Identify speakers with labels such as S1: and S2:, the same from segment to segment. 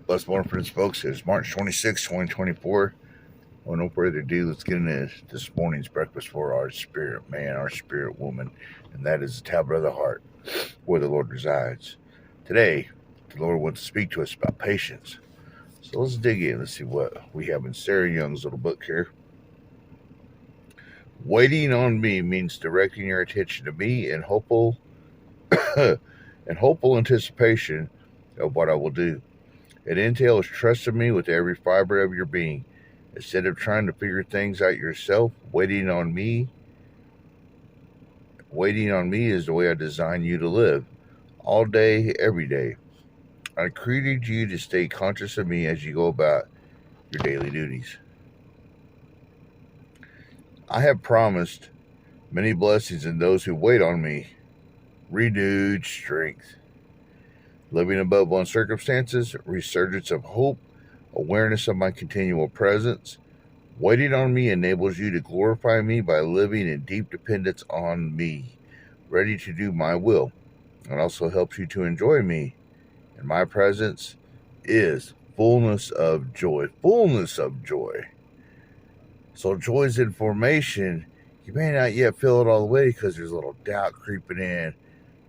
S1: Blessed morning, friends, folks. It's March 26, 2024. Well, no further ado, let's get into this morning's breakfast for our spirit man, our spirit woman, and that is the tablet of the heart, where the Lord resides. Today, the Lord wants to speak to us about patience. So let's dig in. Let's see what we have in Sarah Young's little book here. Waiting on me means directing your attention to me in hopeful anticipation of what I will do. It entails trusting me with every fiber of your being. Instead of trying to figure things out yourself, waiting on me is the way I designed you to live. All day, every day. I created you to stay conscious of me as you go about your daily duties. I have promised many blessings in those who wait on me. Renewed strength. Living above one's circumstances, resurgence of hope, awareness of my continual presence. Waiting on me enables you to glorify me by living in deep dependence on me, ready to do my will. It also helps you to enjoy me. And my presence is fullness of joy. Fullness of joy. So joy's in formation. You may not yet feel it all the way because there's a little doubt creeping in.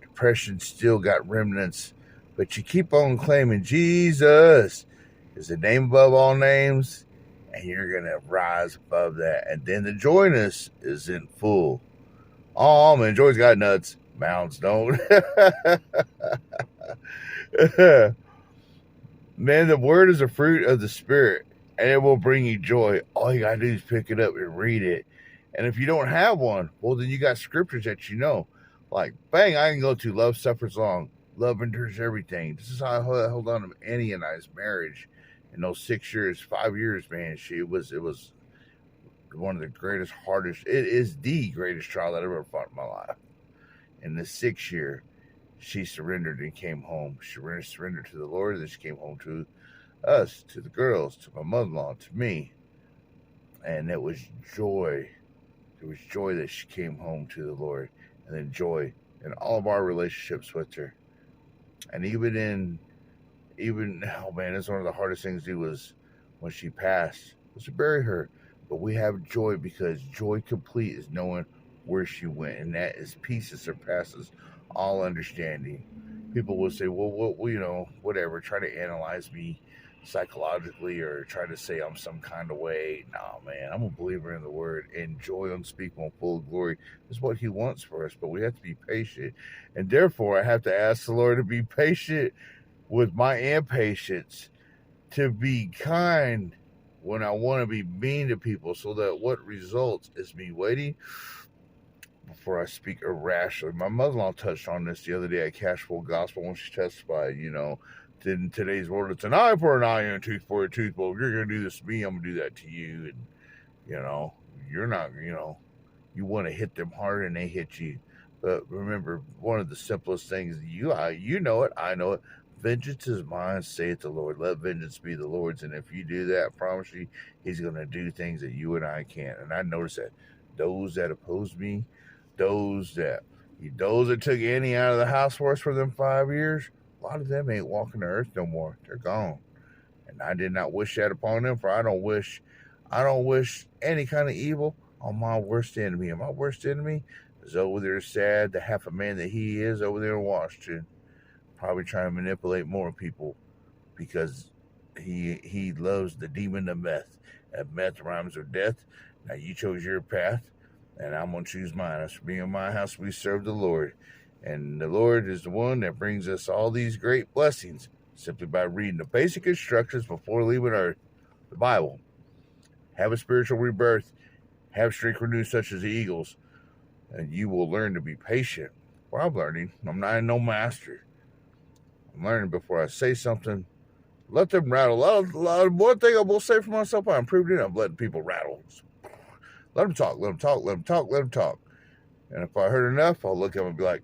S1: Depression still got remnants. But you keep on claiming Jesus is the name above all names. And you're going to rise above that. And then the joyness is in full. Oh, man, joy's got nuts. Mounds don't. Man, the word is a fruit of the Spirit. And it will bring you joy. All you got to do is pick it up and read it. And if you don't have one, well, then you got scriptures that you know. Like, bang, I can go to love suffers long. Love endures everything. This is how I held on to Annie and I's marriage. In those 6 years, 5 years, man, it was one of the greatest, hardest. It is the greatest trial that I ever fought in my life. In the 6th year, she surrendered and came home. She surrendered to the Lord, and then she came home to us, to the girls, to my mother-in-law, to me, and it was joy. It was joy that she came home to the Lord, and then joy in all of our relationships with her, and even oh man, that's one of the hardest things to do was when she passed was to bury her. But we have joy because joy complete is knowing where she went, and that is peace that surpasses all understanding. People will say, "Well, whatever," try to analyze me psychologically or try to say I'm some kind of way. No, man, I'm a believer in the word, and joy unspeakable and full of glory is what He wants for us. But we have to be patient, and therefore I have to ask the Lord to be patient with my impatience, to be kind when I want to be mean to people, so that what results is me waiting before I speak irrationally. My mother-in-law touched on this the other day at Cash Full Gospel when she testified, in today's world, it's an eye for an eye and a tooth for a tooth. Well, if you're going to do this to me, I'm going to do that to you. And, you're not, you want to hit them hard and they hit you. But remember, one of the simplest things, you know it, I know it. Vengeance is mine, saith the Lord. Let vengeance be the Lord's. And if you do that, I promise you, He's going to do things that you and I can't. And I noticed that those that oppose me, those that took Annie out of the house for us for them 5 years, a lot of them ain't walking the earth no more. They're gone. And I did not wish that upon them, for I don't wish any kind of evil on my worst enemy. And my worst enemy is over there sad, the half a man that he is over there in Washington, probably trying to manipulate more people because he loves the demon of meth. And meth rhymes with death. Now you chose your path, and I'm going to choose mine. As for me and my house, we serve the Lord. And the Lord is the one that brings us all these great blessings simply by reading the basic instructions before leaving Earth, the Bible. Have a spiritual rebirth. Have strength renewed such as the eagles. And you will learn to be patient. Well, I'm learning. I'm not no master. I'm learning before I say something. Let them rattle. One thing I will say for myself, I improved it. I'm letting people rattle. Let them talk. Let them talk. Let them talk. Let them talk. And if I heard enough, I'll look at them and be like,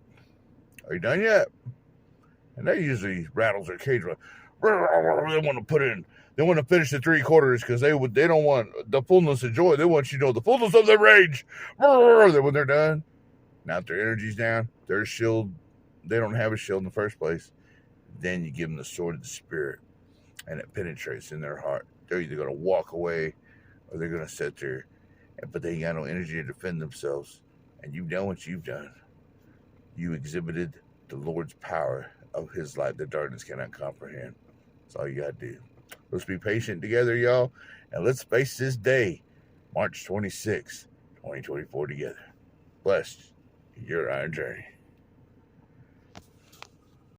S1: "Are you done yet?" And that usually rattles their cage. They want to put in. They want to finish the 3/4 because they don't want the fullness of joy. They want you to know the fullness of their rage. Then when they're done, now if their energy's down, their shield, they don't have a shield in the first place. Then you give them the sword of the Spirit. and it penetrates in their heart. They're either going to walk away or they're going to sit there, but they ain't got no energy to defend themselves. And you've done what you've done. You exhibited the Lord's power of his light that darkness cannot comprehend. That's all you got to do. Let's be patient together, y'all, and let's face this day, March 26, 2024 together. Blessed, your iron journey.